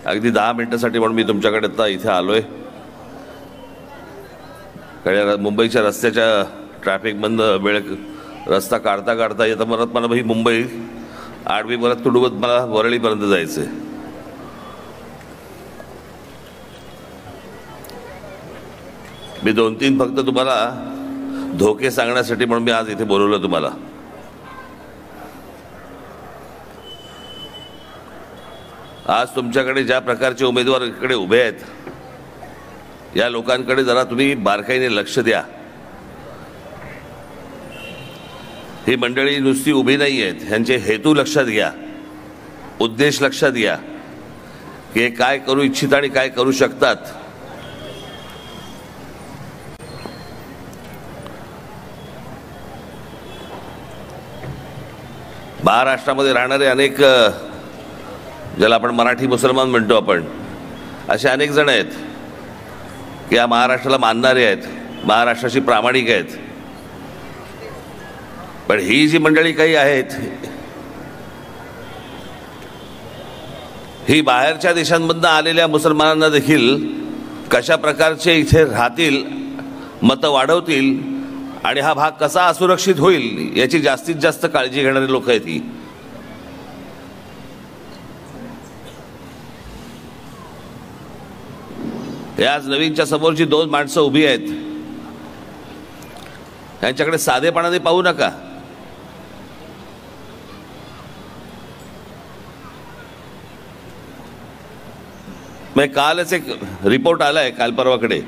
अगदी 10 मिनिटांसाठी म्हणून मी तुमच्याकडे आता इथे आलोय. कारण मुंबईच्या रस्त्याच्या ट्रॅफिकमधनं वेळ रस्ता काढता काढता येतं मला ही मुंबई आडवी परत तुडवत मला वरळीपर्यंत जायचं आहे. मी 2-3 फक्त तुम्हाला धोके सांगण्यासाठी म्हणून मी आज इथे बोलवलं तुम्हाला. आज तुमच्याकडे ज्या प्रकारचे उमेदवार इकडे उभे आहेत, या लोकांकडे जरा तुम्ही बारकाईने लक्ष द्या. ही मंडळी नुसती उभी नाही आहेत, ह्यांचे हेतू लक्षात घ्या, उद्देश लक्षात घ्या की हे काय करू इच्छित आणि काय करू शकतात. महाराष्ट्रामध्ये राहणारे अनेक, ज्याला आपण मराठी मुसलमान म्हणतो आपण, असे अनेक जण आहेत की या महाराष्ट्राला मानणारे आहेत, महाराष्ट्राशी प्रामाणिक आहेत. पण ही जी मंडळी काही आहेत, ही बाहेरच्या देशांमधून आलेल्या मुसलमानांना देखील कशा प्रकारचे इथे राहतील, मतं वाढवतील आणि हा भाग कसा असुरक्षित होईल याची जास्तीत जास्त काळजी घेणारी लोक आहेत. ही आज नवीनच्या समोरची 2 माणसं उभी आहेत, त्यांच्याकडे साधेपणाने पाहू नका. मग कालच एक रिपोर्ट आलाय, काल परवाकडे,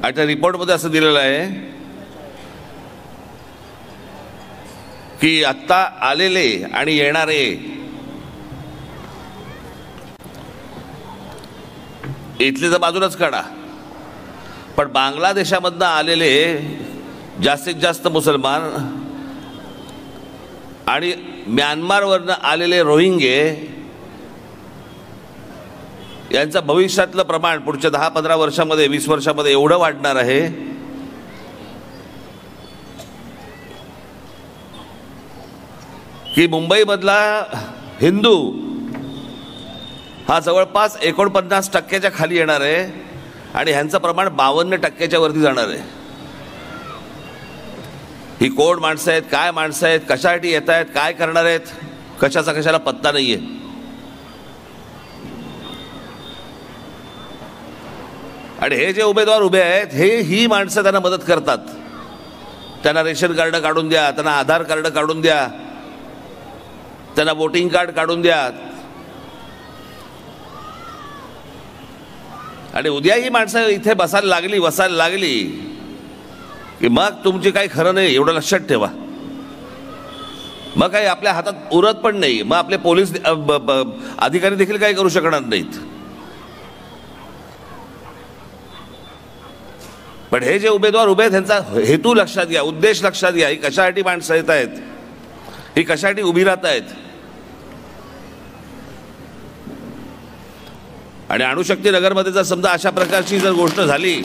त्या रिपोर्टमध्ये असं दिलेलं आहे की आत्ता आलेले आणि येणारे इथले तर बाजूलाच काढा, पण बांगलादेशामधनं आलेले जास्तीत जास्त मुसलमान आणि म्यानमारवरनं आलेले रोहिंगे यांचं भविष्यातलं प्रमाण पुढच्या 10-15 वर्षामध्ये, 20 वर्षामध्ये एवढं वाढणार आहे की मुंबईमधला हिंदू हा जवळपास 49% खाली येणार आहे आणि ह्यांचं प्रमाण 52% वरती जाणार आहे. ही कोण माणसं आहेत, काय माणसं आहेत, कशासाठी येत आहेत, काय करणार आहेत, कशाला पत्ता नाहीये. आणि हे जे उमेदवार उभे आहेत, ही माणसं त्यांना मदत करतात. त्यांना रेशन कार्ड काढून द्या, त्यांना आधार कार्ड काढून द्या, त्यांना वोटिंग कार्ड काढून द्या. आणि उद्या ही माणसं इथे वसायला लागली की मग तुमची काही खरं नाही, एवढं लक्षात ठेवा. मग काही आपल्या हातात उरत पण नाही, मग आपले पोलीस अधिकारी देखील काही करू शकणार नाहीत. पण हे जे उमेदवार उभे आहेत, त्यांचा हेतू लक्षात घ्या, उद्देश लक्षात घ्या. ही कशासाठी माणसं येत आहेत, ही कशासाठी उभी राहत आहेत. आणि अणुशक्ती नगरमध्ये जर समजा अशा प्रकारची जर गोष्ट झाली,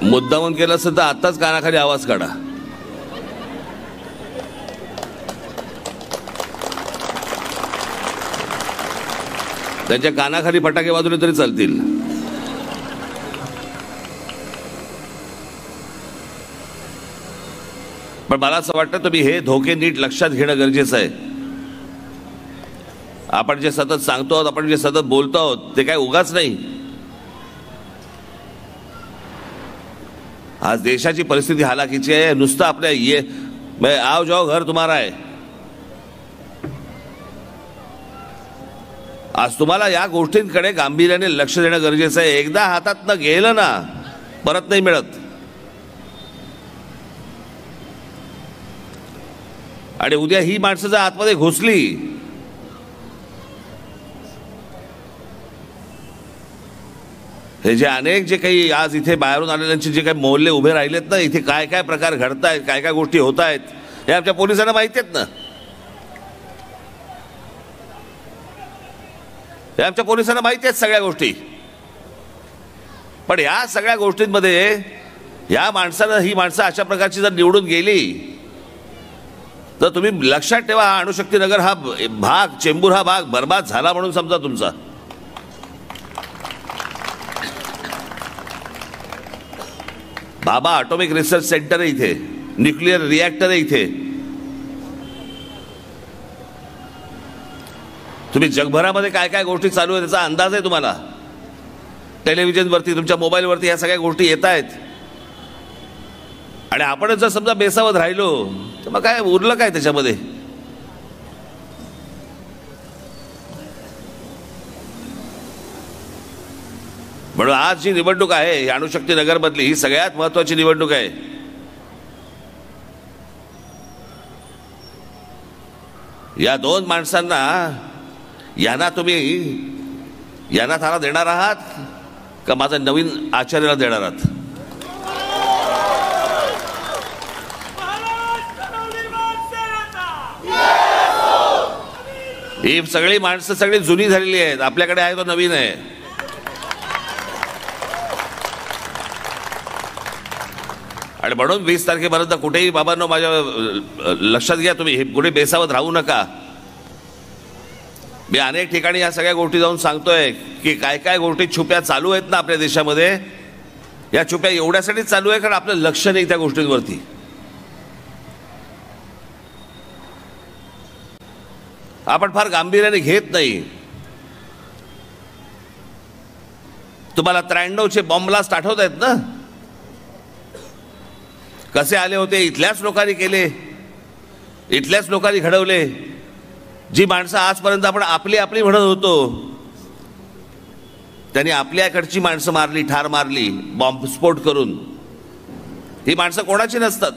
मुद्दामून केलं असेल तर आत्ताच कानाखाली आवाज काढा. त्यांच्या कानाखाली फटाके वाजवले तरी चालतील. पण मला असं वाटतं तुम्ही हे धोके नीट लक्षात घेणं गरजेचं आहे. आपण जे सतत सांगतो आहोत, आपण जे सतत बोलतो आहोत, ते काय उगाच नाही. आज देशाची परिस्थिती हालाकीची आहे. नुसतं आपल्या मैं आओ जाओ घर तुम्हारा है, आज तुम्हाला या गोष्टींकडे गांभीर्याने लक्ष देणं गरजेचं आहे. एकदा हातातनं गेलं ना परत नाही मिळत. आणि उद्या ही माणसं जर आतमध्ये घुसली हे जे अनेक जे काही आज इथे बाहेरून आलेल्यांचे जे काही मोहल्ले उभे राहिलेत ना, इथे काय काय प्रकार घडतायत, काय काय गोष्टी होत आहेत हे आमच्या पोलिसांना माहिती आहेत ना. हे आमच्या पोलिसांना माहिती आहेत सगळ्या गोष्टी. पण या सगळ्या गोष्टींमध्ये या माणसानं ही माणसं अशा प्रकारची जर निवडून गेली तर तुम्ही लक्षात ठेवा, हा अणुशक्तीनगर हा भाग, चेंबूर हा भाग बर्बाद झाला म्हणून समजा तुमचा. बाबा ॲटॉमिक रिसर्च सेंटर आहे इथे, न्यूक्लिअर रिॲक्टर आहे इथे. तुम्ही जगभरामध्ये काय काय गोष्टी चालू आहेत त्याचा अंदाज आहे तुम्हाला. टेलिव्हिजनवरती, तुमच्या मोबाईलवरती ह्या सगळ्या गोष्टी येत आहेत. आणि आपणच जर समजा बेसावध राहिलो तर मग काय उरलं काय त्याच्यामध्ये. म्हणून आज जी निवडणूक आहे अणुशक्ती नगर मधली ही सगळ्यात महत्वाची निवडणूक आहे. या दोन माणसांना यांना थारा देणार आहात का माझा नवीन आचार्याला देणार आहात. ही सगळी माणसं सगळी जुनी झालेली आहेत, आपल्याकडे आहे तो नवीन आहे. आणि म्हणून 20 तारखेपर्यंत कुठेही बाबांनो माझ्या लक्षात घ्या, तुम्ही हे कुठे बेसावत राहू नका. मी अनेक ठिकाणी या सगळ्या गोष्टी जाऊन सांगतोय की काय काय गोष्टी छुप्या चालू आहेत ना आपल्या देशामध्ये. या छुप्या एवढ्यासाठीच चालू आहे कारण आपलं लक्ष नाही त्या गोष्टींवरती. आपण फार गांभीर्याने घेत नाही. तुम्हाला 93चे बॉम्ब ब्लास्ट आठवत आहेत ना, कसे आले होते. इथल्याच लोकांनी केले, इथल्याच लोकांनी घडवले. जी माणसं आजपर्यंत आपण आपली आपली म्हणत होतो त्यांनी आपल्याकडची माणसं मारली, ठार मारली बॉम्बस्फोट करून. ही माणसं कोणाची नसतात.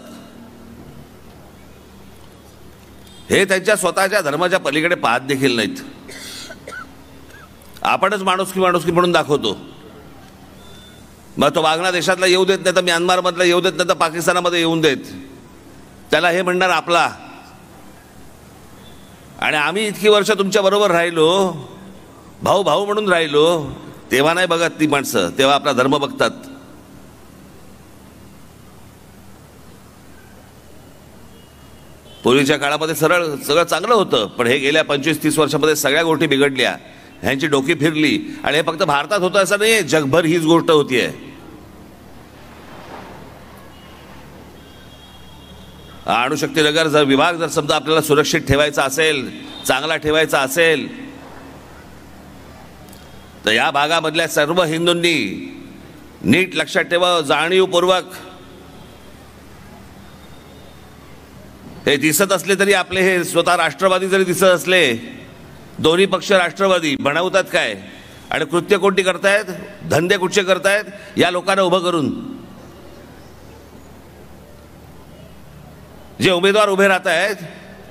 हे त्यांच्या स्वतःच्या धर्माच्या पलीकडे पाहत देखील नाहीत. आपणच माणुसकी माणुसकी म्हणून दाखवतो. मग तो वागणा देशातला येऊ देत नाही तर म्यानमारमधला येऊ देत नाही तर पाकिस्तानामध्ये येऊन देत, त्याला हे म्हणणार आपला. आणि आम्ही इतकी वर्ष तुमच्या बरोबर राहिलो, भाऊ भाऊ म्हणून राहिलो, तेव्हा नाही बघत ती माणसं, तेव्हा आपला धर्म बघतात. पूर्वीच्या काळामध्ये सगळं चांगलं होतं, पण हे गेल्या 25-30 वर्षामध्ये सगळ्या गोष्टी बिघडल्या, ह्यांची डोकी फिरली. आणि हे फक्त भारतात होतं असं नाही, जगभर हीच गोष्ट होतीये. अणुशक्तीनगर जर विभाग जर समजा आपल्याला सुरक्षित ठेवायचा असेल, चांगला ठेवायचा असेल, तर या भागामधल्या सर्व हिंदूंनी नीट लक्षात ठेवा, जाणीवपूर्वक. हे दिसत असले तरी आपले हे स्वतः राष्ट्रवादी जरी दिसत असले, दोन्ही पक्ष राष्ट्रवादी बनवतात काय आणि कृत्य कोणती करतायत, धंदे कुठचे करतायत, या लोकांना उभं करून. जे उमेदवार उभे राहत आहेत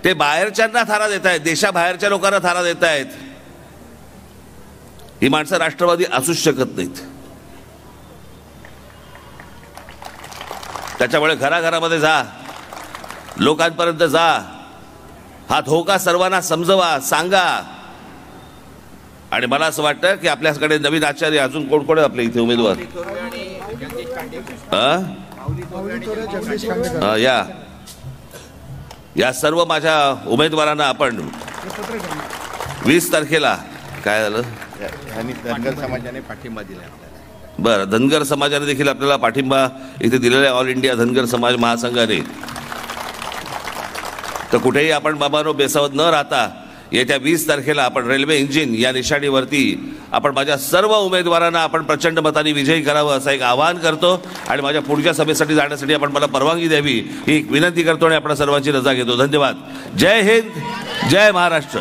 ते बाहेरच्यांना थारा देत आहेत, देशाबाहेरच्या लोकांना थारा देत आहेत. ही माणसं राष्ट्रवादी असूच शकत नाहीत. त्याच्यामुळे घराघरामध्ये जा, लोकांपर्यंत जा, हा धोका सर्वांना समजवा, सांगा. आणि मला असं वाटतं की आपल्याकडे नवीन आचार्य अजून कोण कोण आपल्या इथे उमेदवार या सर्व माझ्या उमेदवारांना आपण 20 तारखेला काय झालं, धनगर समाजाने पाठिंबा दिला. बरं, धनगर समाजाने देखील आपल्याला पाठिंबा इथे दिलेला आहे, ऑल इंडिया धनगर समाज महासंघाने. तर कुठेही आपण बाबांनो बेसावत न राहता येत्या 20 तारखेला आपण रेल्वे इंजिन या निशाणीवरती आपण माझ्या सर्व उमेदवारांना आपण प्रचंड मताने विजयी करावं असं एक आवाहन करतो. आणि माझ्या पुढच्या सभेसाठी जाण्यासाठी आपण मला परवानगी द्यावी ही एक विनंती करतो आणि आपण सर्वांची रजा घेतो. धन्यवाद. जय हिंद, जय महाराष्ट्र.